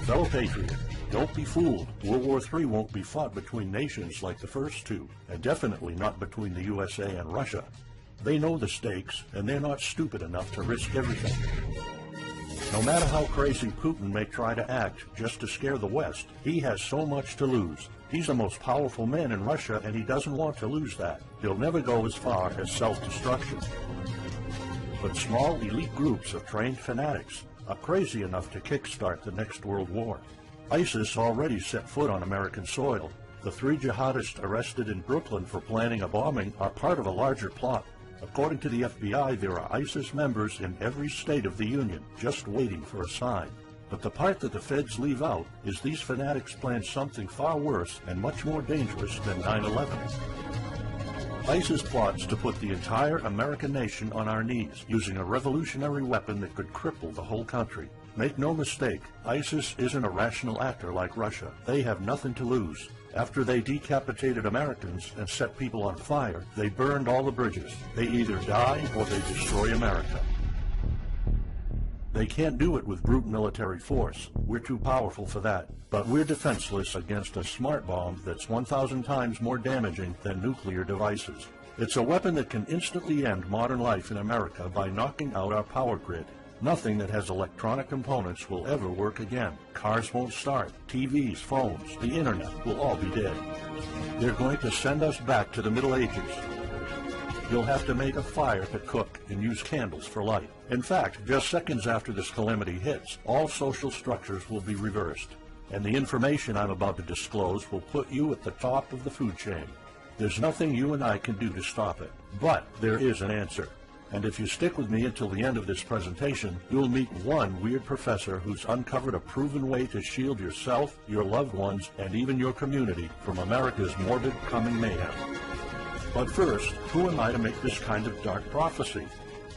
Fellow patriot, don't be fooled. World War III won't be fought between nations like the first two, and definitely not between the USA and Russia. They know the stakes, and they're not stupid enough to risk everything. No matter how crazy Putin may try to act just to scare the West, he has so much to lose. He's the most powerful man in Russia, and he doesn't want to lose that. He'll never go as far as self-destruction. But small elite groups of trained fanatics are crazy enough to kickstart the next world war. ISIS already set foot on American soil. The 3 jihadists arrested in Brooklyn for planning a bombing are part of a larger plot. According to the FBI, there are ISIS members in every state of the Union, just waiting for a sign. But the part that the feds leave out is these fanatics planned something far worse and much more dangerous than 9/11. ISIS plots to put the entire American nation on our knees, using a revolutionary weapon that could cripple the whole country. Make no mistake, ISIS isn't a rational actor like Russia. They have nothing to lose. After they decapitated Americans and set people on fire, they burned all the bridges. They either die or they destroy America. They can't do it with brute military force. We're too powerful for that. But we're defenseless against a smart bomb that's 1,000 times more damaging than nuclear devices. It's a weapon that can instantly end modern life in America by knocking out our power grid. Nothing that has electronic components will ever work again. Cars won't start. TVs, phones, the internet will all be dead. They're going to send us back to the Middle Ages. You'll have to make a fire to cook and use candles for light. In fact, just seconds after this calamity hits, all social structures will be reversed. And the information I'm about to disclose will put you at the top of the food chain. There's nothing you and I can do to stop it. But there is an answer. And if you stick with me until the end of this presentation, you'll meet one weird professor who's uncovered a proven way to shield yourself, your loved ones, and even your community from America's morbid coming mayhem. But first, who am I to make this kind of dark prophecy?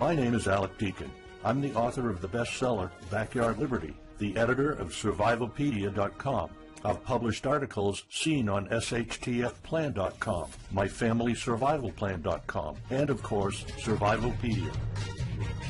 My name is Alec Deacon. I'm the author of the bestseller, Backyard Liberty, the editor of Survivalpedia.com. I've published articles seen on SHTFplan.com, MyFamilySurvivalPlan.com, and of course, Survivalpedia.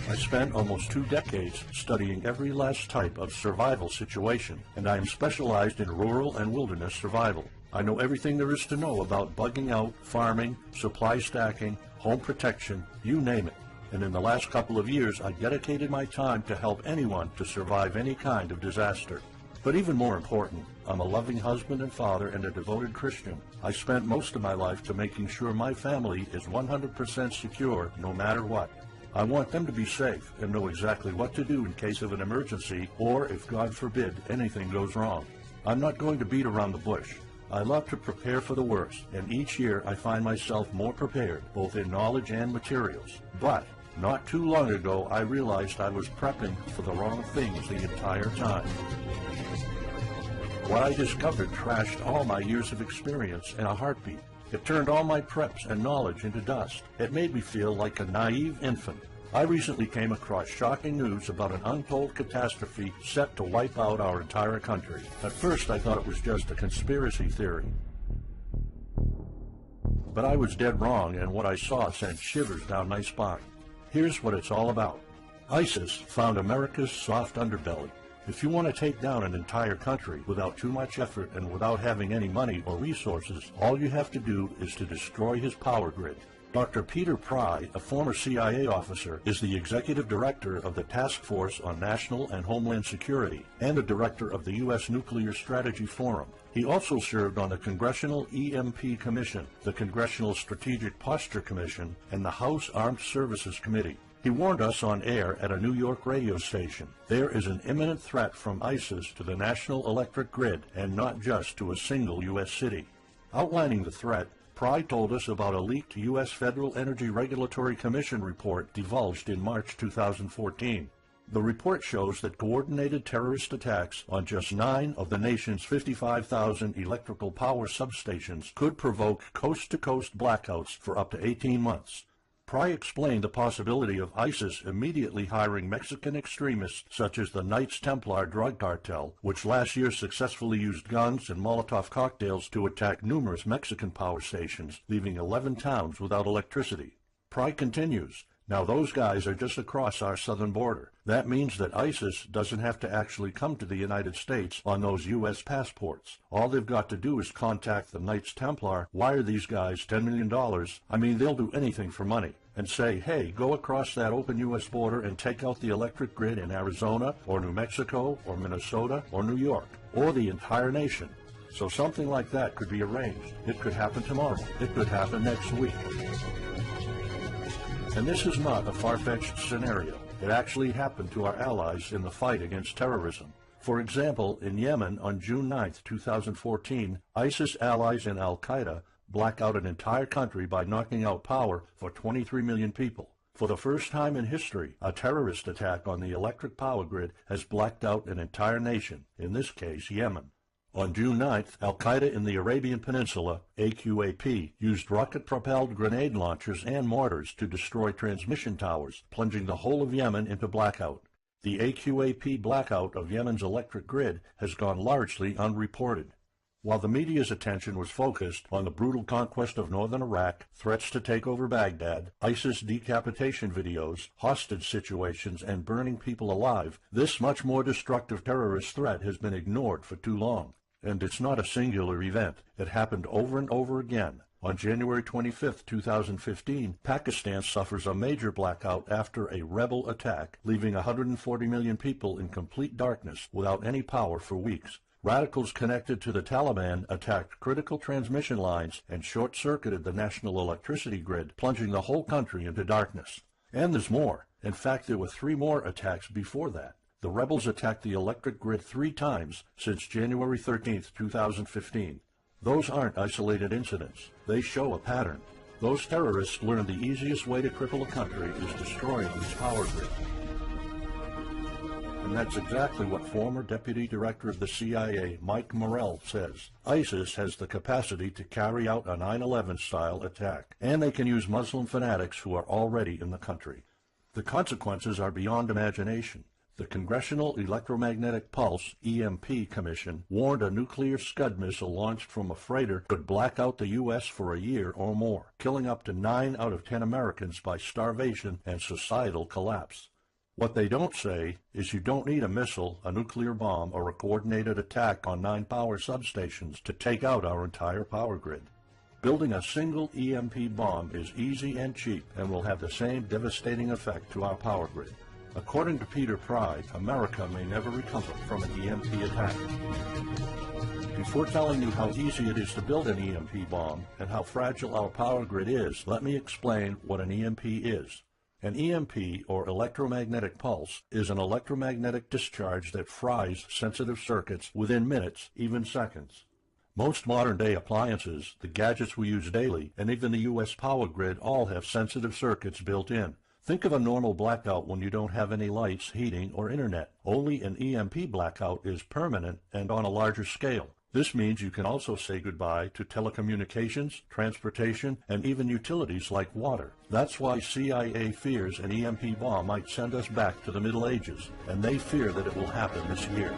I spent almost 2 decades studying every last type of survival situation, and I am specialized in rural and wilderness survival. I know everything there is to know about bugging out, farming, supply stacking, home protection, you name it. And in the last couple of years, I dedicated my time to help anyone to survive any kind of disaster. But even more important, I'm a loving husband and father and a devoted Christian. I spent most of my life to making sure my family is 100% secure no matter what. I want them to be safe and know exactly what to do in case of an emergency or if, God forbid, anything goes wrong. I'm not going to beat around the bush. I love to prepare for the worst, and each year I find myself more prepared, both in knowledge and materials. But not too long ago, I realized I was prepping for the wrong things the entire time. What I discovered trashed all my years of experience in a heartbeat. It turned all my preps and knowledge into dust. It made me feel like a naive infant. I recently came across shocking news about an untold catastrophe set to wipe out our entire country. At first, I thought it was just a conspiracy theory. But I was dead wrong, and what I saw sent shivers down my spine. Here's what it's all about. ISIS found America's soft underbelly. If you want to take down an entire country without too much effort and without having any money or resources, all you have to do is to destroy his power grid. Dr. Peter Pry, a former CIA officer, is the executive director of the Task Force on National and Homeland Security and the director of the U.S. Nuclear Strategy Forum. He also served on the Congressional EMP Commission, the Congressional Strategic Posture Commission, and the House Armed Services Committee. He warned us on air at a New York radio station. There is an imminent threat from ISIS to the national electric grid, and not just to a single U.S. city. Outlining the threat, Pry told us about a leaked U.S. Federal Energy Regulatory Commission report divulged in March 2014. The report shows that coordinated terrorist attacks on just 9 of the nation's 55,000 electrical power substations could provoke coast-to-coast blackouts for up to 18 months. Pry explained the possibility of ISIS immediately hiring Mexican extremists such as the Knights Templar drug cartel, which last year successfully used guns and Molotov cocktails to attack numerous Mexican power stations, leaving 11 towns without electricity. Pry continues, Now those guys are just across our southern border. That means that ISIS doesn't have to actually come to the United States on those U.S. passports. All they've got to do is contact the Knights Templar, wire these guys $10 million, I mean they'll do anything for money, and say, hey, go across that open U.S. border and take out the electric grid in Arizona or New Mexico or Minnesota or New York or the entire nation. So something like that could be arranged. It could happen tomorrow. It could happen next week. And this is not a far-fetched scenario. It actually happened to our allies in the fight against terrorism. For example, in Yemen on June 9, 2014, ISIS allies and al-Qaeda black out an entire country by knocking out power for 23 million people. For the first time in history, a terrorist attack on the electric power grid has blacked out an entire nation, in this case Yemen. On June 9th, al-Qaeda in the Arabian Peninsula, AQAP, used rocket-propelled grenade launchers and mortars to destroy transmission towers, plunging the whole of Yemen into blackout. The AQAP blackout of Yemen's electric grid has gone largely unreported. While the media's attention was focused on the brutal conquest of northern Iraq, threats to take over Baghdad, ISIS decapitation videos, hostage situations, and burning people alive, this much more destructive terrorist threat has been ignored for too long. And it's not a singular event. It happened over and over again. On January 25, 2015, Pakistan suffers a major blackout after a rebel attack, leaving 140 million people in complete darkness without any power for weeks. Radicals connected to the Taliban attacked critical transmission lines and short-circuited the national electricity grid, plunging the whole country into darkness. And there's more. In fact, there were 3 more attacks before that. The rebels attacked the electric grid 3 times since January 13, 2015. Those aren't isolated incidents. They show a pattern. Those terrorists learned the easiest way to cripple a country is destroying its power grid. And that's exactly what former Deputy Director of the CIA, Mike Morrell, says. ISIS has the capacity to carry out a 9/11-style attack, and they can use Muslim fanatics who are already in the country. The consequences are beyond imagination. The Congressional Electromagnetic Pulse, EMP, Commission warned a nuclear Scud missile launched from a freighter could black out the U.S. for a year or more, killing up to 9 out of 10 Americans by starvation and societal collapse. What they don't say is you don't need a missile, a nuclear bomb, or a coordinated attack on 9 power substations to take out our entire power grid. Building a single EMP bomb is easy and cheap and will have the same devastating effect to our power grid. According to Peter Pride, America may never recover from an EMP attack. Before telling you how easy it is to build an EMP bomb and how fragile our power grid is, let me explain what an EMP is. An EMP, or electromagnetic pulse, is an electromagnetic discharge that fries sensitive circuits within minutes, even seconds. Most modern-day appliances, the gadgets we use daily, and even the U.S. power grid all have sensitive circuits built in. Think of a normal blackout when you don't have any lights, heating, or internet. Only an EMP blackout is permanent and on a larger scale. This means you can also say goodbye to telecommunications, transportation, and even utilities like water. That's why CIA fears an EMP bomb might send us back to the Middle Ages, and they fear that it will happen this year.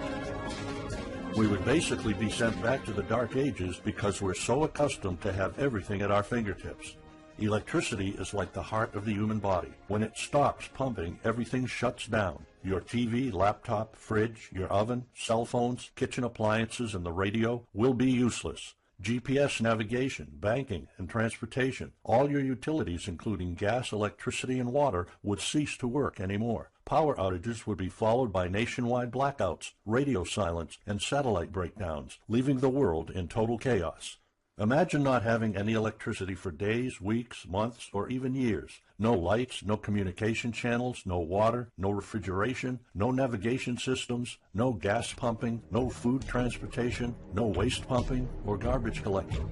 We would basically be sent back to the Dark Ages because we're so accustomed to have everything at our fingertips. Electricity is like the heart of the human body. When it stops pumping, everything shuts down. Your TV, laptop, fridge, your oven, cell phones, kitchen appliances, and the radio will be useless. GPS navigation, banking, and transportation, all your utilities, including gas, electricity, and water, would cease to work anymore. Power outages would be followed by nationwide blackouts, radio silence, and satellite breakdowns, leaving the world in total chaos. Imagine not having any electricity for days, weeks, months, or even years. No lights, no communication channels, no water, no refrigeration, no navigation systems, no gas pumping, no food transportation, no waste pumping, or garbage collecting.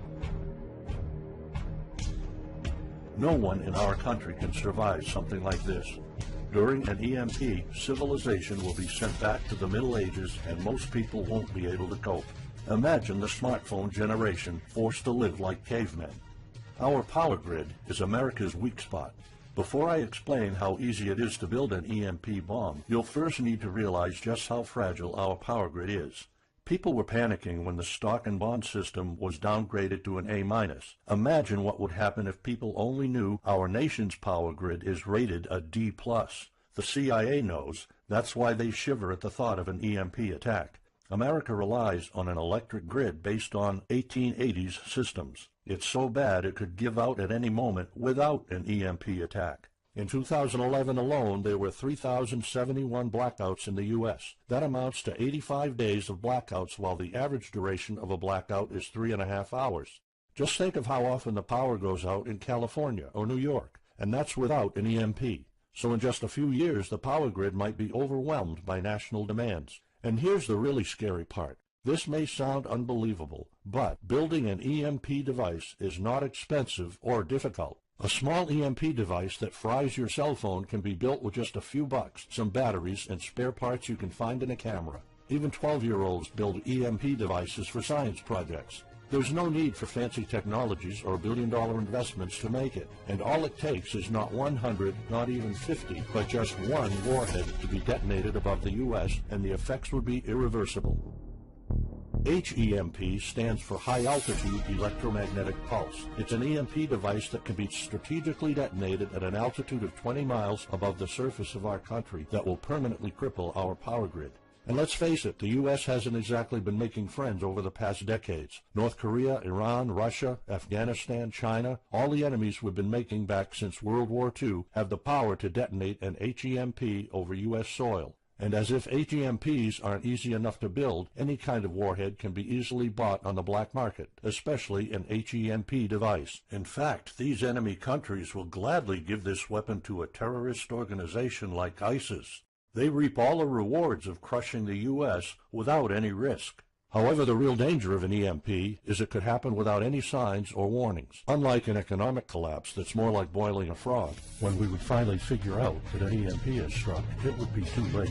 No one in our country can survive something like this. During an EMP, civilization will be sent back to the Middle Ages and most people won't be able to cope. Imagine the smartphone generation forced to live like cavemen. Our power grid is America's weak spot. Before I explain how easy it is to build an EMP bomb, you'll first need to realize just how fragile our power grid is. People were panicking when the stock and bond system was downgraded to an A-. Imagine what would happen if people only knew our nation's power grid is rated a D+. The CIA knows. That's why they shiver at the thought of an EMP attack. America relies on an electric grid based on 1880s systems. It's so bad it could give out at any moment without an EMP attack. In 2011 alone, there were 3,071 blackouts in the U.S. That amounts to 85 days of blackouts, while the average duration of a blackout is 3.5 hours. Just think of how often the power goes out in California or New York, and that's without an EMP. So in just a few years, the power grid might be overwhelmed by national demands. And here's the really scary part. This may sound unbelievable, but building an EMP device is not expensive or difficult. A small EMP device that fries your cell phone can be built with just a few bucks, some batteries, and spare parts you can find in a camera. Even 12-year-olds build EMP devices for science projects. There's no need for fancy technologies or billion-dollar investments to make it, and all it takes is not 100, not even 50, but just one warhead to be detonated above the U.S., and the effects would be irreversible. HEMP stands for High Altitude Electromagnetic Pulse. It's an EMP device that can be strategically detonated at an altitude of 20 miles above the surface of our country that will permanently cripple our power grid. And let's face it, the U.S. hasn't exactly been making friends over the past decades. North Korea, Iran, Russia, Afghanistan, China, all the enemies we've been making back since World War II have the power to detonate an HEMP over U.S. soil. And as if HEMPs aren't easy enough to build, any kind of warhead can be easily bought on the black market, especially an HEMP device. In fact, these enemy countries will gladly give this weapon to a terrorist organization like ISIS. They reap all the rewards of crushing the U.S. without any risk. However, the real danger of an EMP is it could happen without any signs or warnings. Unlike an economic collapse that's more like boiling a frog, when we would finally figure out that an EMP has struck, it would be too late.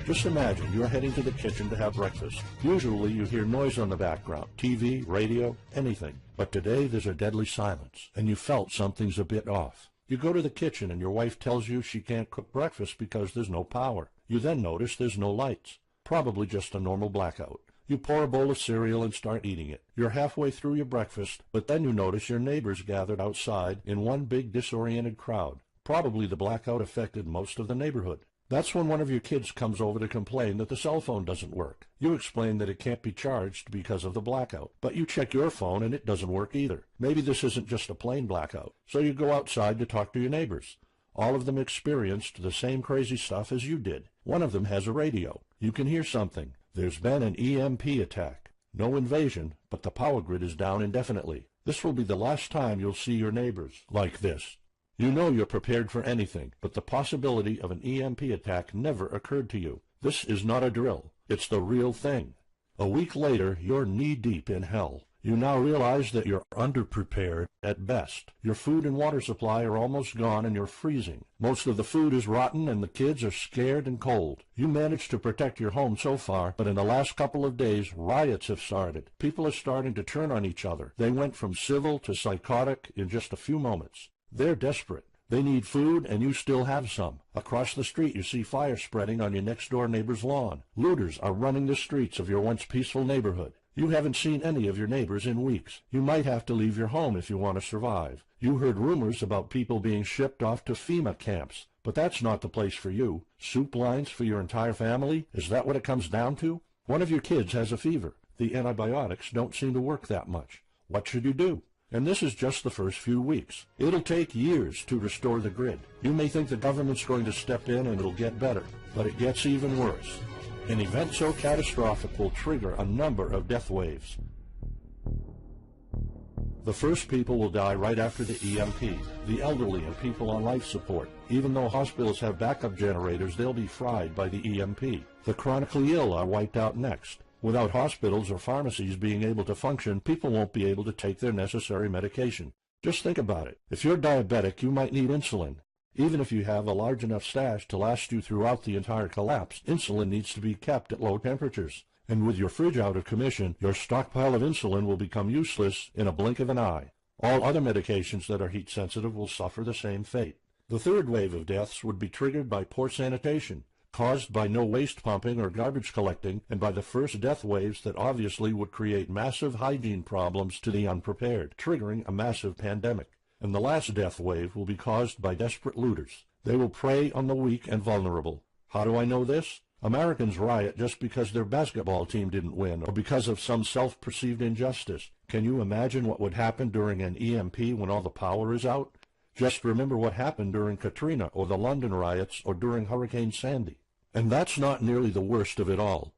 Just imagine you're heading to the kitchen to have breakfast. Usually you hear noise on the background, TV, radio, anything. But today there's a deadly silence, and you felt something's a bit off. You go to the kitchen and your wife tells you she can't cook breakfast because there's no power. You then notice there's no lights. Probably just a normal blackout. You pour a bowl of cereal and start eating it. You're halfway through your breakfast, but then you notice your neighbors gathered outside in one big disoriented crowd. Probably the blackout affected most of the neighborhood. That's when one of your kids comes over to complain that the cell phone doesn't work. You explain that it can't be charged because of the blackout, but you check your phone and it doesn't work either. Maybe this isn't just a plain blackout, so you go outside to talk to your neighbors. All of them experienced the same crazy stuff as you did. One of them has a radio. You can hear something. There's been an EMP attack. No invasion, but the power grid is down indefinitely. This will be the last time you'll see your neighbors like this. You know you're prepared for anything, but the possibility of an EMP attack never occurred to you. This is not a drill. It's the real thing. A week later, you're knee-deep in hell. You now realize that you're underprepared at best. Your food and water supply are almost gone and you're freezing. Most of the food is rotten and the kids are scared and cold. You managed to protect your home so far, but in the last couple of days, riots have started. People are starting to turn on each other. They went from civil to psychotic in just a few moments. They're desperate. They need food, and you still have some. Across the street, you see fire spreading on your next-door neighbor's lawn. Looters are running the streets of your once peaceful neighborhood. You haven't seen any of your neighbors in weeks. You might have to leave your home if you want to survive. You heard rumors about people being shipped off to FEMA camps, but that's not the place for you. Soup lines for your entire family? Is that what it comes down to? One of your kids has a fever. The antibiotics don't seem to work that much. What should you do? And this is just the first few weeks. It'll take years to restore the grid. You may think the government's going to step in and it'll get better, but it gets even worse. An event so catastrophic will trigger a number of death waves. The first people will die right after the EMP, the elderly and people on life support. Even though hospitals have backup generators, they'll be fried by the EMP. The chronically ill are wiped out next. Without hospitals or pharmacies being able to function, people won't be able to take their necessary medication. Just think about it. If you're diabetic, you might need insulin. Even if you have a large enough stash to last you throughout the entire collapse, insulin needs to be kept at low temperatures. And with your fridge out of commission, your stockpile of insulin will become useless in a blink of an eye. All other medications that are heat-sensitive will suffer the same fate. The third wave of deaths would be triggered by poor sanitation. caused by no waste pumping or garbage collecting, and by the first death waves that obviously would create massive hygiene problems to the unprepared, triggering a massive pandemic. And the last death wave will be caused by desperate looters. They will prey on the weak and vulnerable. How do I know this? Americans riot just because their basketball team didn't win or because of some self-perceived injustice. Can you imagine what would happen during an EMP when all the power is out? Just remember what happened during Katrina or the London riots or during Hurricane Sandy. And that's not nearly the worst of it all.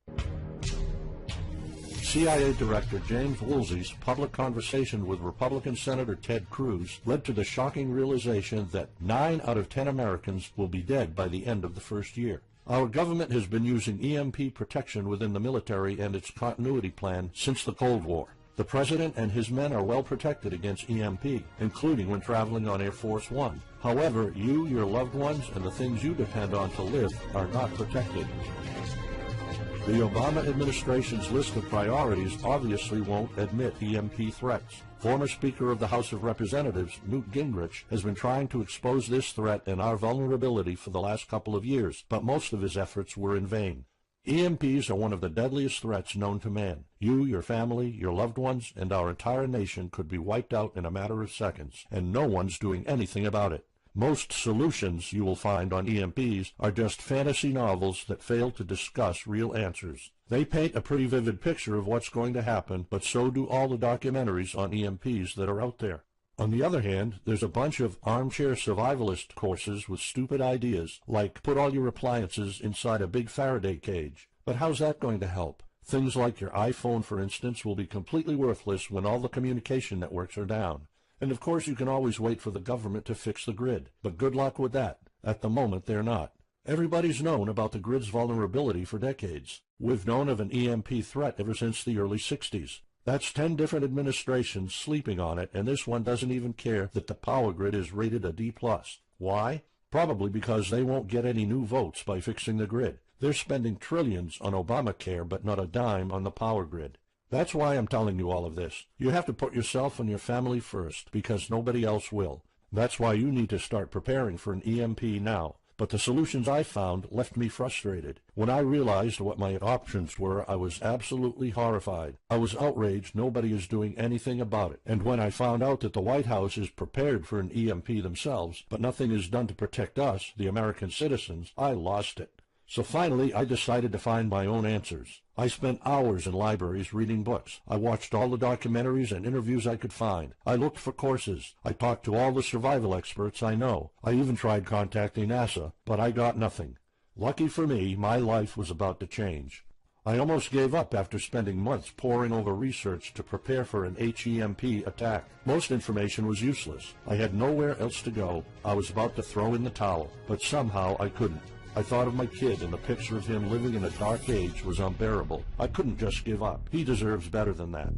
CIA Director James Woolsey's public conversation with Republican Senator Ted Cruz led to the shocking realization that 9 out of 10 Americans will be dead by the end of the first year. Our government has been using EMP protection within the military and its continuity plan since the Cold War. The President and his men are well protected against EMP, including when traveling on Air Force One. However, you, your loved ones, and the things you depend on to live are not protected. The Obama administration's list of priorities obviously won't admit EMP threats. Former Speaker of the House of Representatives, Newt Gingrich, has been trying to expose this threat and our vulnerability for the last couple of years, but most of his efforts were in vain. EMPs are one of the deadliest threats known to man. You, your family, your loved ones, and our entire nation could be wiped out in a matter of seconds, and no one's doing anything about it. Most solutions you will find on EMPs are just fantasy novels that fail to discuss real answers. They paint a pretty vivid picture of what's going to happen, but so do all the documentaries on EMPs that are out there. On the other hand, there's a bunch of armchair survivalist courses with stupid ideas, like put all your appliances inside a big Faraday cage. But how's that going to help? Things like your iPhone, for instance, will be completely worthless when all the communication networks are down. And of course you can always wait for the government to fix the grid, but good luck with that. At the moment they're not. Everybody's known about the grid's vulnerability for decades. We've known of an EMP threat ever since the early 60s. That's 10 different administrations sleeping on it, and this one doesn't even care that the power grid is rated a D+. Why? Probably because they won't get any new votes by fixing the grid. They're spending trillions on Obamacare, but not a dime on the power grid. That's why I'm telling you all of this. You have to put yourself and your family first, because nobody else will. That's why you need to start preparing for an EMP now. But the solutions I found left me frustrated. When I realized what my options were, I was absolutely horrified. I was outraged nobody is doing anything about it. And when I found out that the White House is prepared for an EMP themselves, but nothing is done to protect us, the American citizens, I lost it. So finally, I decided to find my own answers. I spent hours in libraries reading books. I watched all the documentaries and interviews I could find. I looked for courses. I talked to all the survival experts I know. I even tried contacting NASA, but I got nothing. Lucky for me, my life was about to change. I almost gave up after spending months poring over research to prepare for an HEMP attack. Most information was useless. I had nowhere else to go. I was about to throw in the towel, but somehow I couldn't. I thought of my kid, and the picture of him living in a dark age was unbearable. I couldn't just give up. He deserves better than that.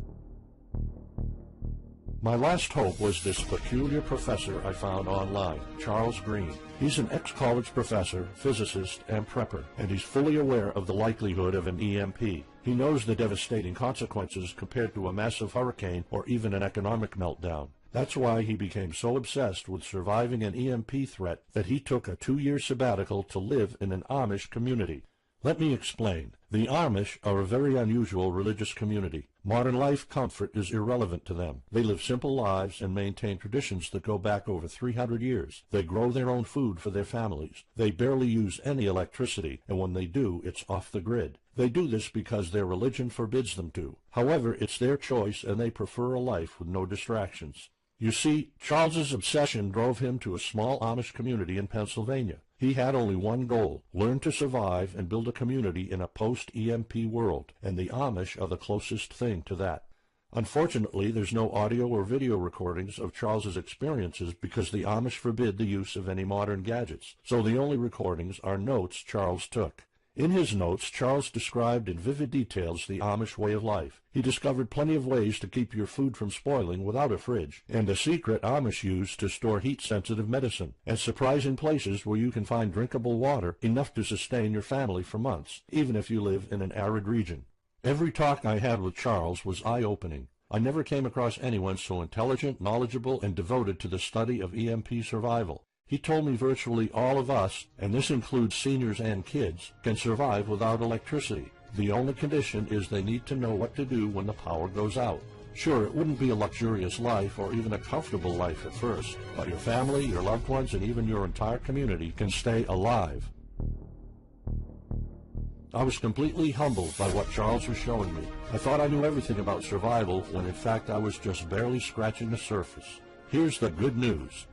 My last hope was this peculiar professor I found online, Charles Green. He's an ex-college professor, physicist, and prepper, and he's fully aware of the likelihood of an EMP. He knows the devastating consequences compared to a massive hurricane or even an economic meltdown. That's why he became so obsessed with surviving an EMP threat that he took a 2-year sabbatical to live in an Amish community. Let me explain. The Amish are a very unusual religious community. Modern life comfort is irrelevant to them. They live simple lives and maintain traditions that go back over 300 years. They grow their own food for their families. They barely use any electricity, and when they do, it's off the grid. They do this because their religion forbids them to. However, it's their choice, and they prefer a life with no distractions. You see, Charles's obsession drove him to a small Amish community in Pennsylvania. He had only one goal: learn to survive and build a community in a post-EMP world, and the Amish are the closest thing to that. Unfortunately, there's no audio or video recordings of Charles's experiences because the Amish forbid the use of any modern gadgets, so the only recordings are notes Charles took. In his notes, Charles described in vivid details the Amish way of life. He discovered plenty of ways to keep your food from spoiling without a fridge, and a secret Amish use to store heat-sensitive medicine, and surprising places where you can find drinkable water enough to sustain your family for months, even if you live in an arid region. Every talk I had with Charles was eye-opening. I never came across anyone so intelligent, knowledgeable, and devoted to the study of EMP survival. He told me virtually all of us, and this includes seniors and kids, can survive without electricity. The only condition is they need to know what to do when the power goes out. Sure, it wouldn't be a luxurious life or even a comfortable life at first, but your family, your loved ones, and even your entire community can stay alive. I was completely humbled by what Charles was showing me. I thought I knew everything about survival when in fact I was just barely scratching the surface. Here's the good news.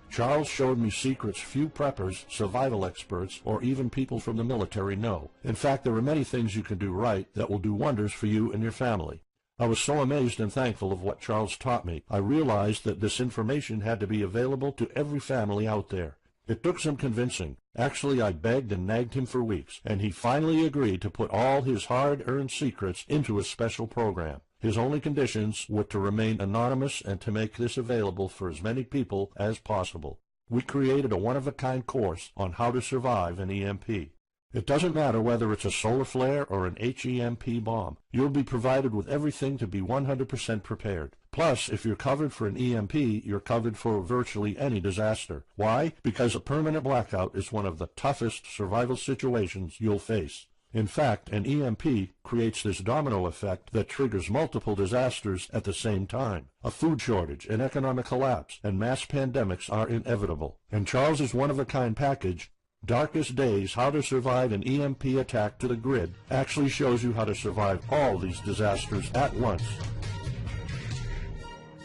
Charles showed me secrets few preppers, survival experts, or even people from the military know. In fact, there are many things you can do right that will do wonders for you and your family. I was so amazed and thankful of what Charles taught me. I realized that this information had to be available to every family out there. It took some convincing. Actually, I begged and nagged him for weeks, and he finally agreed to put all his hard-earned secrets into a special program. His only conditions were to remain anonymous and to make this available for as many people as possible. We created a one-of-a-kind course on how to survive an EMP. It doesn't matter whether it's a solar flare or an HEMP bomb. You'll be provided with everything to be 100% prepared. Plus, if you're covered for an EMP, you're covered for virtually any disaster. Why? Because a permanent blackout is one of the toughest survival situations you'll face. In fact, an EMP creates this domino effect that triggers multiple disasters at the same time. A food shortage, an economic collapse, and mass pandemics are inevitable. And Charles's one-of-a-kind package, Darkest Days, How to Survive an EMP Attack to the Grid, actually shows you how to survive all these disasters at once.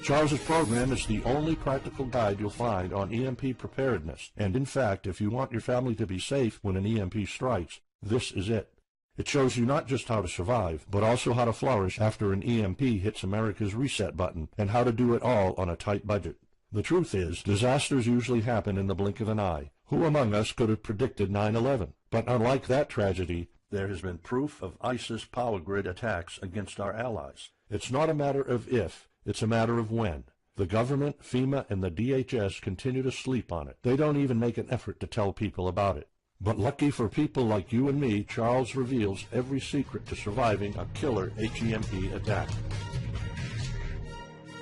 Charles's program is the only practical guide you'll find on EMP preparedness, and in fact, if you want your family to be safe when an EMP strikes, this is it. It shows you not just how to survive, but also how to flourish after an EMP hits America's reset button, and how to do it all on a tight budget. The truth is, disasters usually happen in the blink of an eye. Who among us could have predicted 9/11? But unlike that tragedy, there has been proof of ISIS power grid attacks against our allies. It's not a matter of if, it's a matter of when. The government, FEMA, and the DHS continue to sleep on it. They don't even make an effort to tell people about it. But lucky for people like you and me, Charles reveals every secret to surviving a killer HEMP attack.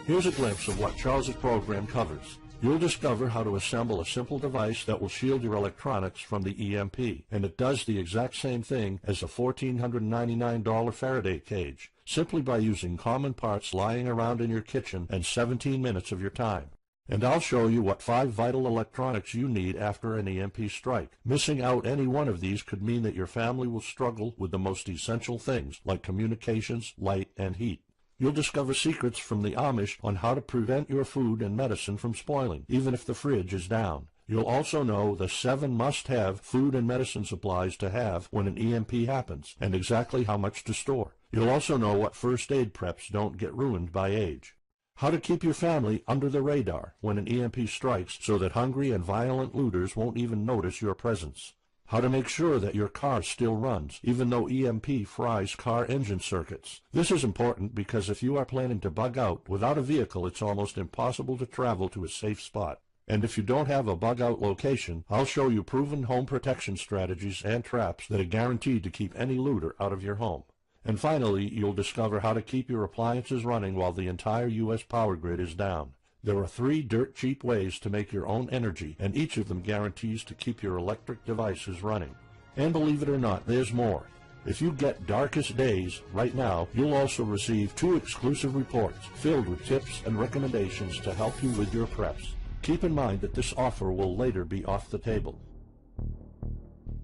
Here's a glimpse of what Charles's program covers. You'll discover how to assemble a simple device that will shield your electronics from the EMP, and it does the exact same thing as a $1,499 Faraday cage, simply by using common parts lying around in your kitchen and 17 minutes of your time. And I'll show you what 5 vital electronics you need after an EMP strike. Missing out any one of these could mean that your family will struggle with the most essential things like communications, light, and heat. You'll discover secrets from the Amish on how to prevent your food and medicine from spoiling, even if the fridge is down. You'll also know the 7 must-have food and medicine supplies to have when an EMP happens, and exactly how much to store. You'll also know what first aid preps don't get ruined by age. How to keep your family under the radar when an EMP strikes so that hungry and violent looters won't even notice your presence. How to make sure that your car still runs, even though EMP fries car engine circuits. This is important because if you are planning to bug out, without a vehicle it's almost impossible to travel to a safe spot. And if you don't have a bug-out location, I'll show you proven home protection strategies and traps that are guaranteed to keep any looter out of your home. And finally, you'll discover how to keep your appliances running while the entire U.S. power grid is down. There are 3 dirt-cheap ways to make your own energy, and each of them guarantees to keep your electric devices running. And believe it or not, there's more. If you get Darkest Days right now, you'll also receive 2 exclusive reports filled with tips and recommendations to help you with your preps. Keep in mind that this offer will later be off the table.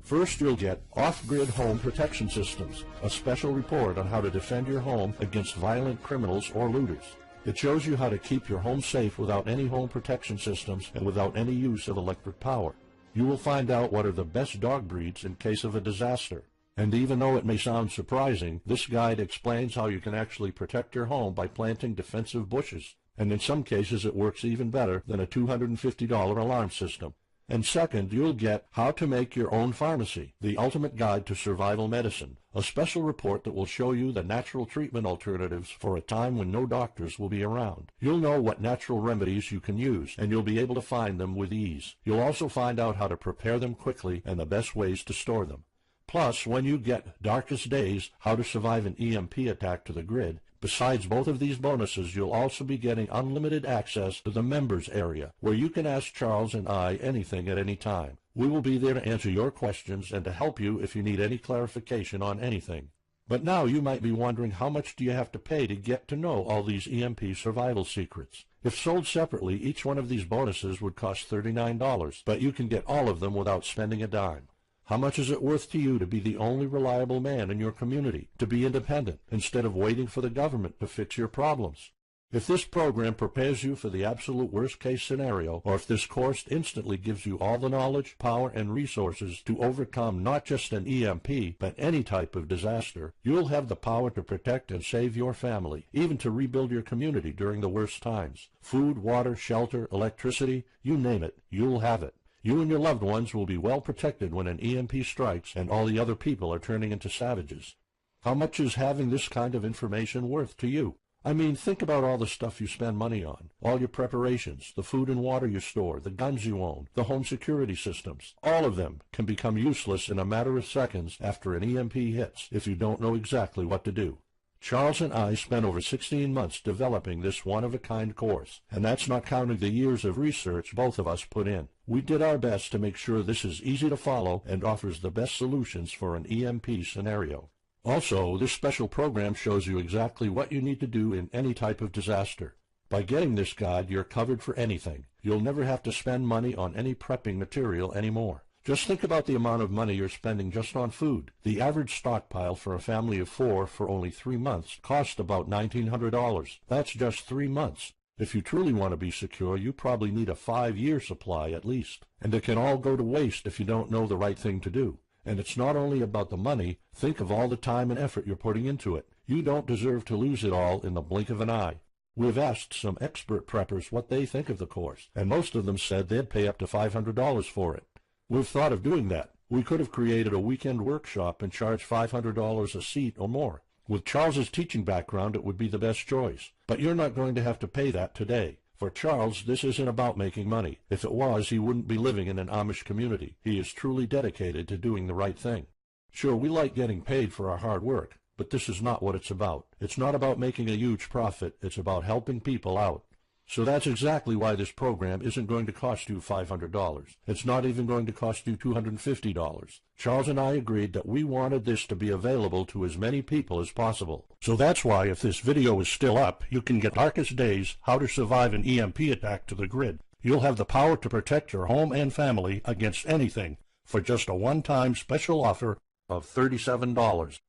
First, you'll get Off-Grid Home Protection Systems, a special report on how to defend your home against violent criminals or looters. It shows you how to keep your home safe without any home protection systems and without any use of electric power. You will find out what are the best dog breeds in case of a disaster. And even though it may sound surprising, this guide explains how you can actually protect your home by planting defensive bushes. And in some cases it works even better than a $250 alarm system. And second, you'll get How to Make Your Own Pharmacy, the ultimate guide to survival medicine, a special report that will show you the natural treatment alternatives for a time when no doctors will be around. You'll know what natural remedies you can use, and you'll be able to find them with ease. You'll also find out how to prepare them quickly and the best ways to store them. Plus, when you get Darkest Days, How to Survive an EMP Attack to the Grid, Besides both of these bonuses, you'll also be getting unlimited access to the members area, where you can ask Charles and I anything at any time. We will be there to answer your questions and to help you if you need any clarification on anything. But now you might be wondering, how much do you have to pay to get to know all these EMP survival secrets? If sold separately, each one of these bonuses would cost $39, but you can get all of them without spending a dime. How much is it worth to you to be the only reliable man in your community, to be independent, instead of waiting for the government to fix your problems? If this program prepares you for the absolute worst-case scenario, or if this course instantly gives you all the knowledge, power, and resources to overcome not just an EMP, but any type of disaster, you'll have the power to protect and save your family, even to rebuild your community during the worst times. Food, water, shelter, electricity, you name it, you'll have it. You and your loved ones will be well protected when an EMP strikes and all the other people are turning into savages. How much is having this kind of information worth to you? I mean, think about all the stuff you spend money on, all your preparations, the food and water you store, the guns you own, the home security systems. All of them can become useless in a matter of seconds after an EMP hits if you don't know exactly what to do. Charles and I spent over 16 months developing this one-of-a-kind course, and that's not counting the years of research both of us put in. We did our best to make sure this is easy to follow and offers the best solutions for an EMP scenario. Also, this special program shows you exactly what you need to do in any type of disaster. By getting this guide, you're covered for anything. You'll never have to spend money on any prepping material anymore. Just think about the amount of money you're spending just on food. The average stockpile for a family of 4 for only 3 months cost about $1,900. That's just 3 months. If you truly want to be secure, you probably need a 5-year supply at least. And it can all go to waste if you don't know the right thing to do. And it's not only about the money. Think of all the time and effort you're putting into it. You don't deserve to lose it all in the blink of an eye. We've asked some expert preppers what they think of the course, and most of them said they'd pay up to $500 for it. We've thought of doing that. We could have created a weekend workshop and charged $500 a seat or more. With Charles's teaching background, it would be the best choice. But you're not going to have to pay that today. For Charles, this isn't about making money. If it was, he wouldn't be living in an Amish community. He is truly dedicated to doing the right thing. Sure, we like getting paid for our hard work, but this is not what it's about. It's not about making a huge profit. It's about helping people out. So that's exactly why this program isn't going to cost you $500. It's not even going to cost you $250. Charles and I agreed that we wanted this to be available to as many people as possible. So that's why, if this video is still up, you can get Darkest Days, How to Survive an EMP Attack to the Grid. You'll have the power to protect your home and family against anything for just a one-time special offer of $37.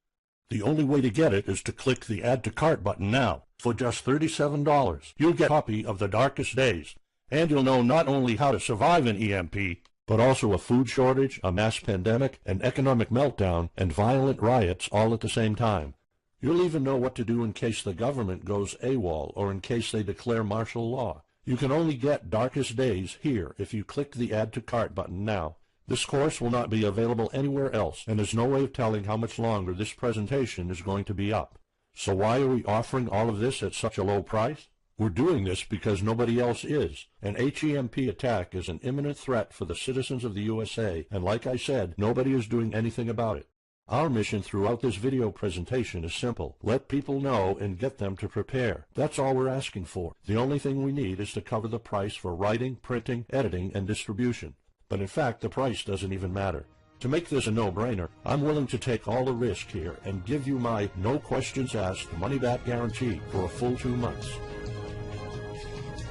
The only way to get it is to click the Add to Cart button now. For just $37, you'll get a copy of The Darkest Days, and you'll know not only how to survive an EMP, but also a food shortage, a mass pandemic, an economic meltdown, and violent riots all at the same time. You'll even know what to do in case the government goes AWOL or in case they declare martial law. You can only get Darkest Days here if you click the Add to Cart button now. This course will not be available anywhere else, and there's no way of telling how much longer this presentation is going to be up. So why are we offering all of this at such a low price? We're doing this because nobody else is. An HEMP attack is an imminent threat for the citizens of the USA, and like I said, nobody is doing anything about it. Our mission throughout this video presentation is simple. Let people know and get them to prepare. That's all we're asking for. The only thing we need is to cover the price for writing, printing, editing, and distribution. But in fact, the price doesn't even matter. To make this a no-brainer, I'm willing to take all the risk here and give you my no questions asked money-back guarantee for a full 2 months.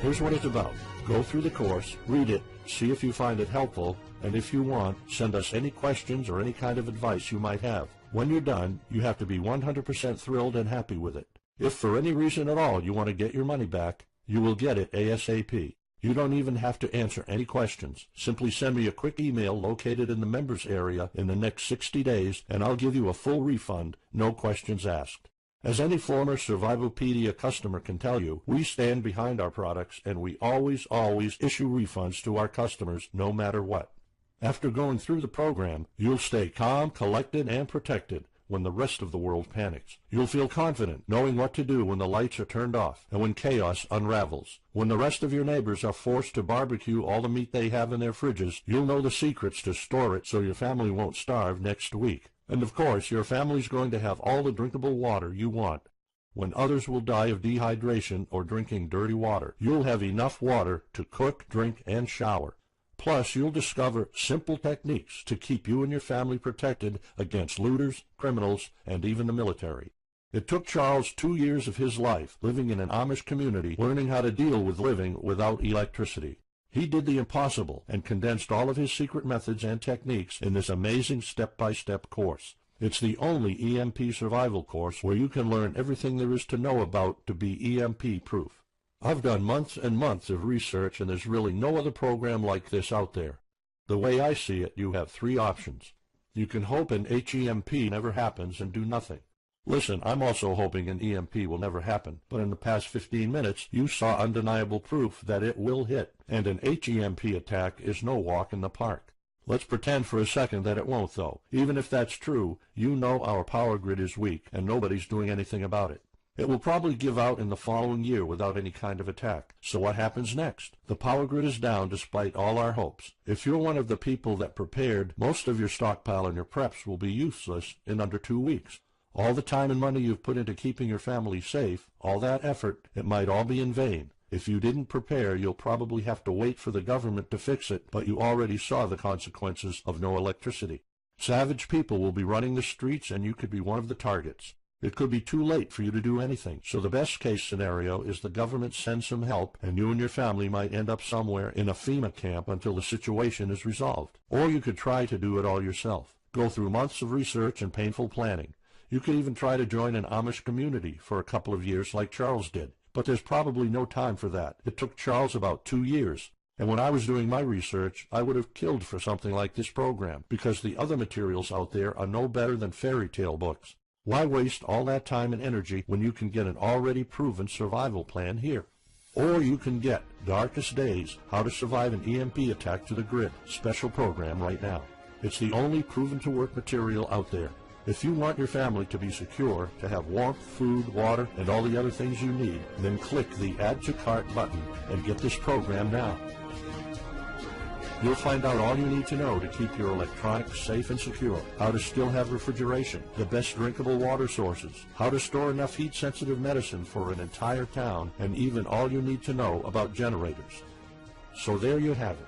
Here's what it's about. Go through the course, read it, see if you find it helpful, and if you want, send us any questions or any kind of advice you might have. When you're done, you have to be 100% thrilled and happy with it. If for any reason at all you want to get your money back, you will get it ASAP. You don't even have to answer any questions. Simply send me a quick email located in the members area in the next 60 days, and I'll give you a full refund, no questions asked. As any former Survivalpedia customer can tell you, we stand behind our products, and we always issue refunds to our customers no matter what. After going through the program, you'll stay calm, collected, and protected when the rest of the world panics. You'll feel confident knowing what to do when the lights are turned off and when chaos unravels. When the rest of your neighbors are forced to barbecue all the meat they have in their fridges, you'll know the secrets to store it so your family won't starve next week. And of course, your family's going to have all the drinkable water you want. when others will die of dehydration or drinking dirty water. You'll have enough water to cook, drink, and shower. Plus, you'll discover simple techniques to keep you and your family protected against looters, criminals, and even the military. It took Charles 2 years of his life living in an Amish community, learning how to deal with living without electricity. He did the impossible and condensed all of his secret methods and techniques in this amazing step-by-step course. It's the only EMP survival course where you can learn everything there is to know about to be EMP-proof. I've done months and months of research, and there's really no other program like this out there. The way I see it, you have 3 options. You can hope an HEMP never happens and do nothing. Listen, I'm also hoping an EMP will never happen, but in the past 15 minutes, you saw undeniable proof that it will hit, and an HEMP attack is no walk in the park. Let's pretend for a second that it won't, though. Even if that's true, you know our power grid is weak, and nobody's doing anything about it. It will probably give out in the following year without any kind of attack. So what happens next? The power grid is down despite all our hopes. If you're one of the people that prepared, most of your stockpile and your preps will be useless in under 2 weeks. All the time and money you've put into keeping your family safe, all that effort, it might all be in vain. If you didn't prepare, you'll probably have to wait for the government to fix it, but you already saw the consequences of no electricity. Savage people will be running the streets, and you could be one of the targets. It could be too late for you to do anything, so the best case scenario is the government sends some help, and you and your family might end up somewhere in a FEMA camp until the situation is resolved. Or you could try to do it all yourself. Go through months of research and painful planning. You could even try to join an Amish community for a couple of years like Charles did. But there's probably no time for that. It took Charles about 2 years. And when I was doing my research, I would have killed for something like this program, because the other materials out there are no better than fairy tale books. Why waste all that time and energy when you can get an already proven survival plan here? Or you can get Darkest Days, How to Survive an EMP Attack to the Grid special program right now. It's the only proven-to-work material out there. If you want your family to be secure, to have warmth, food, water, and all the other things you need, then click the Add to Cart button and get this program now. You'll find out all you need to know to keep your electronics safe and secure, how to still have refrigeration, the best drinkable water sources, how to store enough heat-sensitive medicine for an entire town, and even all you need to know about generators. So there you have it.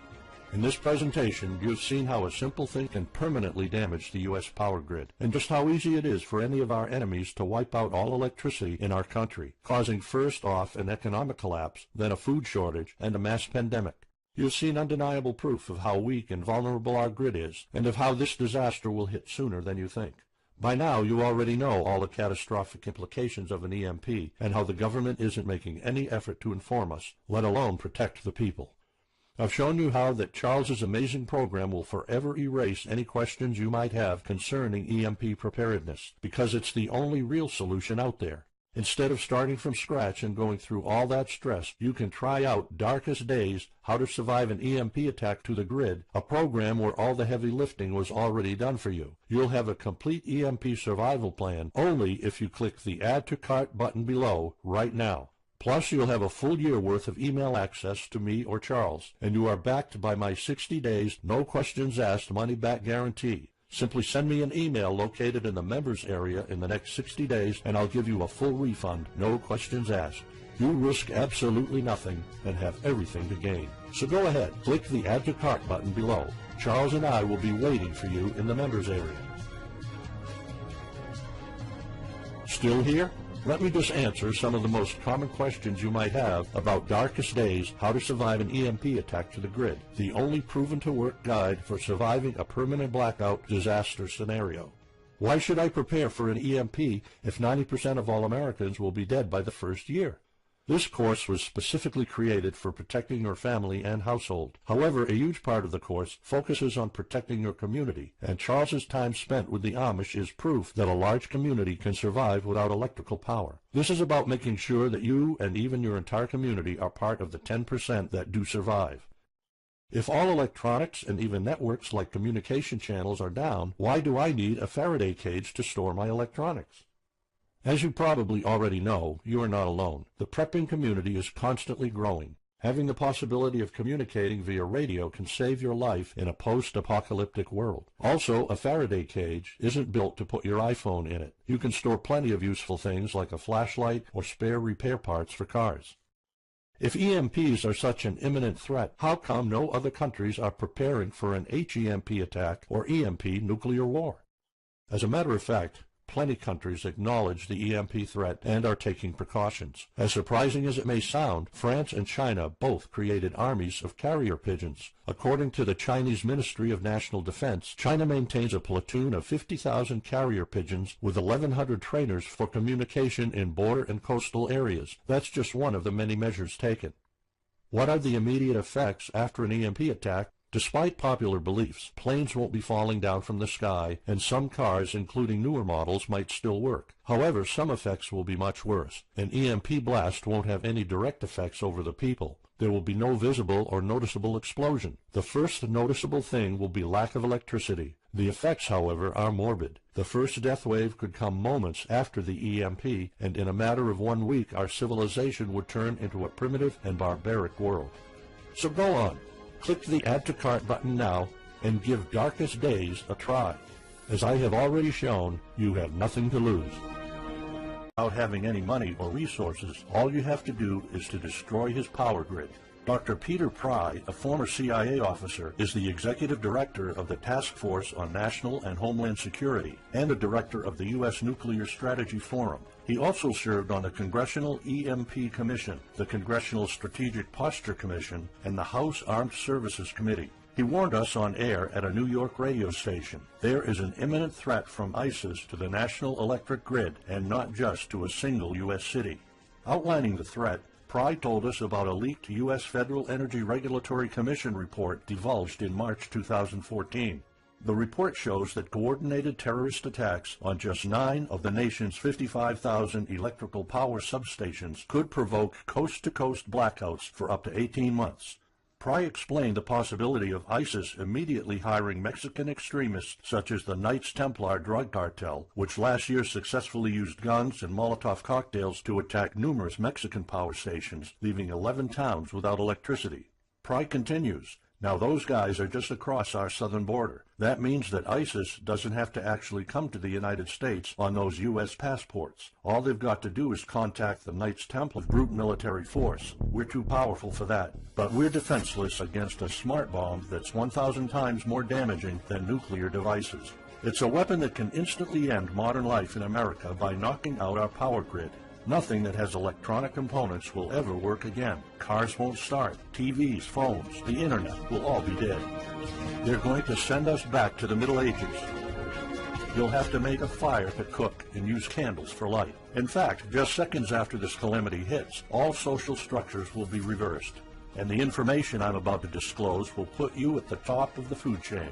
In this presentation, you've seen how a simple thing can permanently damage the U.S. power grid, and just how easy it is for any of our enemies to wipe out all electricity in our country, causing first off an economic collapse, then a food shortage, and a mass pandemic. You've seen undeniable proof of how weak and vulnerable our grid is, and of how this disaster will hit sooner than you think. By now, you already know all the catastrophic implications of an EMP, and how the government isn't making any effort to inform us, let alone protect the people. I've shown you how that Charles's amazing program will forever erase any questions you might have concerning EMP preparedness, because it's the only real solution out there. Instead of starting from scratch and going through all that stress, you can try out Darkest Days, How to Survive an EMP Attack to the Grid, a program where all the heavy lifting was already done for you. You'll have a complete EMP survival plan only if you click the Add to Cart button below right now. Plus, you'll have a full year worth of email access to me or Charles, and you are backed by my 60 days, no questions asked money-back guarantee. Simply send me an email located in the members area in the next 60 days, and I'll give you a full refund, no questions asked. You risk absolutely nothing and have everything to gain. So go ahead, click the Add to Cart button below. Charles and I will be waiting for you in the members area. Still here? Let me just answer some of the most common questions you might have about Darkest Days, How to Survive an EMP Attack to the Grid, the only proven-to-work guide for surviving a permanent blackout disaster scenario. Why should I prepare for an EMP if 90% of all Americans will be dead by the first year? This course was specifically created for protecting your family and household. However, a huge part of the course focuses on protecting your community, and Charles's time spent with the Amish is proof that a large community can survive without electrical power. This is about making sure that you and even your entire community are part of the 10% that do survive. If all electronics and even networks like communication channels are down, why do I need a Faraday cage to store my electronics? As you probably already know, you are not alone. The prepping community is constantly growing. Having the possibility of communicating via radio can save your life in a post-apocalyptic world. Also, a Faraday cage isn't built to put your iPhone in it. You can store plenty of useful things like a flashlight or spare repair parts for cars. If EMPs are such an imminent threat, how come no other countries are preparing for an HEMP attack or EMP nuclear war? As a matter of fact, plenty of countries acknowledge the EMP threat and are taking precautions. As surprising as it may sound, France and China both created armies of carrier pigeons. According to the Chinese Ministry of National Defense, China maintains a platoon of 50,000 carrier pigeons with 1,100 trainers for communication in border and coastal areas. That's just one of the many measures taken. What are the immediate effects after an EMP attack? Despite popular beliefs, planes won't be falling down from the sky, and some cars, including newer models, might still work. However, some effects will be much worse. An EMP blast won't have any direct effects over the people. There will be no visible or noticeable explosion. The first noticeable thing will be lack of electricity. The effects, however, are morbid. The first death wave could come moments after the EMP, and in a matter of 1 week, our civilization would turn into a primitive and barbaric world. So go on. Click the Add to Cart button now and give Darkest Days a try. As I have already shown, you have nothing to lose. Without having any money or resources, all you have to do is to destroy his power grid. Dr. Peter Pry, a former CIA officer, is the executive director of the Task Force on National and Homeland Security and a director of the U.S. Nuclear Strategy Forum. He also served on the Congressional EMP Commission, the Congressional Strategic Posture Commission, and the House Armed Services Committee. He warned us on air at a New York radio station. There is an imminent threat from ISIS to the national electric grid, and not just to a single U.S. city. Outlining the threat, Pry told us about a leaked U.S. Federal Energy Regulatory Commission report divulged in March 2014. The report shows that coordinated terrorist attacks on just 9 of the nation's 55,000 electrical power substations could provoke coast-to-coast blackouts for up to 18 months. Pry explained the possibility of ISIS immediately hiring Mexican extremists such as the Knights Templar drug cartel, which last year successfully used guns and Molotov cocktails to attack numerous Mexican power stations, leaving 11 towns without electricity. Pry continues, now those guys are just across our southern border. That means that ISIS doesn't have to actually come to the United States on those U.S. passports. All they've got to do is contact the Knights Templar brute military force. We're too powerful for that. But we're defenseless against a smart bomb that's 1,000 times more damaging than nuclear devices. It's a weapon that can instantly end modern life in America by knocking out our power grid. Nothing that has electronic components will ever work again. Cars won't start. TVs, phones, the internet will all be dead. They're going to send us back to the Middle Ages. You'll have to make a fire to cook and use candles for light. In fact, just seconds after this calamity hits, all social structures will be reversed. And the information I'm about to disclose will put you at the top of the food chain.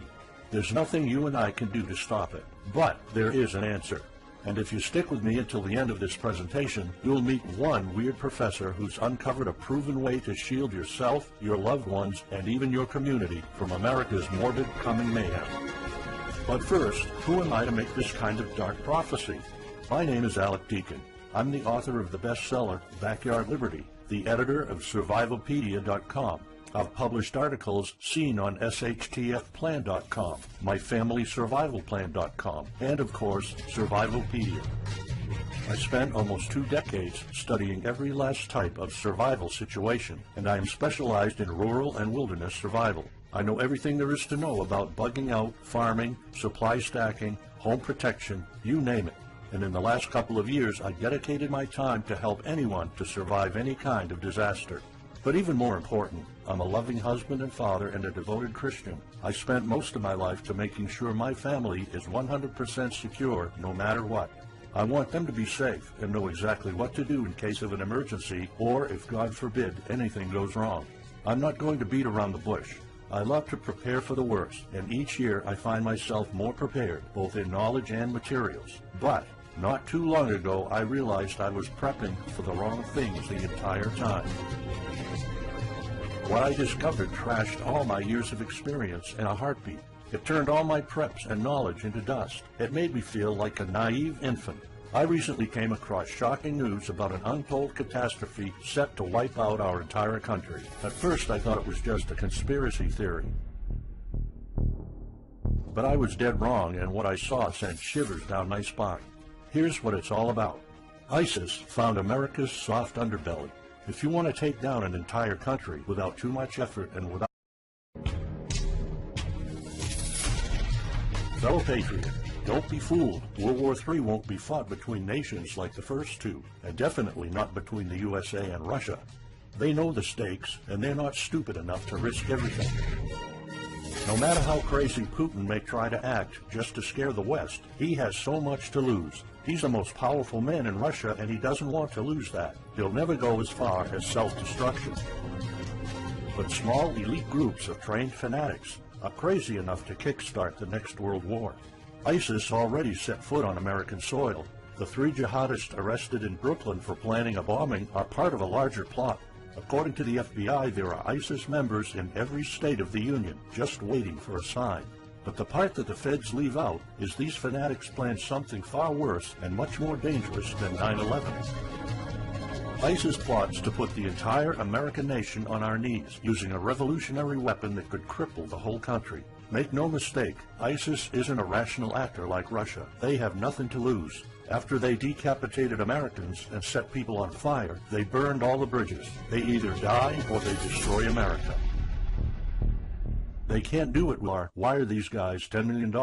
There's nothing you and I can do to stop it. But there is an answer. And if you stick with me until the end of this presentation, you'll meet one weird professor who's uncovered a proven way to shield yourself, your loved ones, and even your community from America's morbid coming mayhem. But first, who am I to make this kind of dark prophecy? My name is Alec Deacon. I'm the author of the bestseller, Backyard Liberty, the editor of Survivalpedia.com. I've published articles seen on SHTFplan.com, MyFamilySurvivalPlan.com, and of course, Survivalpedia. I spent almost 2 decades studying every last type of survival situation, and I am specialized in rural and wilderness survival. I know everything there is to know about bugging out, farming, supply stacking, home protection, you name it. And in the last couple of years, I dedicated my time to help anyone to survive any kind of disaster. But even more important, I'm a loving husband and father and a devoted Christian. I spent most of my life to making sure my family is 100% secure no matter what. I want them to be safe and know exactly what to do in case of an emergency or, if God forbid, anything goes wrong. I'm not going to beat around the bush. I love to prepare for the worst, and each year I find myself more prepared, both in knowledge and materials. But not too long ago, I realized I was prepping for the wrong things the entire time. What I discovered trashed all my years of experience in a heartbeat. It turned all my preps and knowledge into dust. It made me feel like a naive infant. I recently came across shocking news about an untold catastrophe set to wipe out our entire country. At first I thought it was just a conspiracy theory. But I was dead wrong, and what I saw sent shivers down my spine. Here's what it's all about. ISIS found America's soft underbelly. If you want to take down an entire country without too much effort and without... Fellow patriot, don't be fooled. World War III won't be fought between nations like the first two, and definitely not between the USA and Russia. They know the stakes, and they're not stupid enough to risk everything. No matter how crazy Putin may try to act just to scare the West, he has so much to lose. He's the most powerful man in Russia, and he doesn't want to lose that. He'll never go as far as self-destruction. But small elite groups of trained fanatics are crazy enough to kickstart the next world war. ISIS already set foot on American soil. The 3 jihadists arrested in Brooklyn for planning a bombing are part of a larger plot. According to the FBI, there are ISIS members in every state of the Union, just waiting for a sign. But the part that the feds leave out is these fanatics plan something far worse and much more dangerous than 9/11. ISIS plots to put the entire American nation on our knees, using a revolutionary weapon that could cripple the whole country. Make no mistake, ISIS isn't a rational actor like Russia. They have nothing to lose. After they decapitated Americans and set people on fire, they burned all the bridges. They either die or they destroy America. They can't do it. Wire these guys $10 million.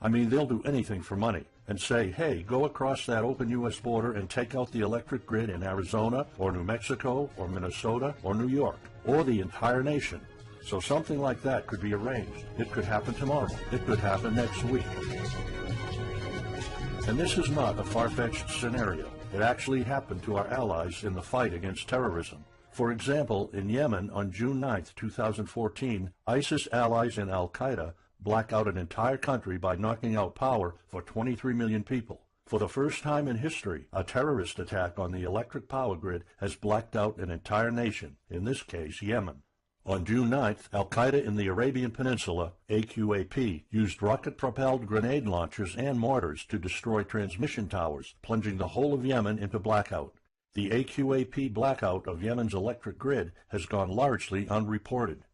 I mean, they'll do anything for money. And say, hey, go across that open U.S. border and take out the electric grid in Arizona or New Mexico or Minnesota or New York or the entire nation. So something like that could be arranged. It could happen tomorrow. It could happen next week. And this is not a far-fetched scenario. It actually happened to our allies in the fight against terrorism. For example, in Yemen on June 9, 2014, ISIS allies in al-Qaeda black out an entire country by knocking out power for 23 million people. For the first time in history, a terrorist attack on the electric power grid has blacked out an entire nation, in this case Yemen. On June 9th, al-Qaeda in the Arabian Peninsula, AQAP, used rocket-propelled grenade launchers and mortars to destroy transmission towers, plunging the whole of Yemen into blackout. The AQAP blackout of Yemen's electric grid has gone largely unreported.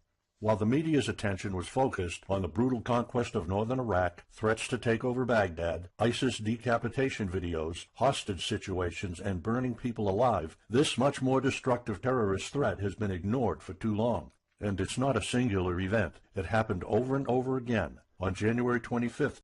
While the media's attention was focused on the brutal conquest of northern Iraq, threats to take over Baghdad, ISIS decapitation videos, hostage situations, and burning people alive, this much more destructive terrorist threat has been ignored for too long. And it's not a singular event. It happened over and over again. On January 25,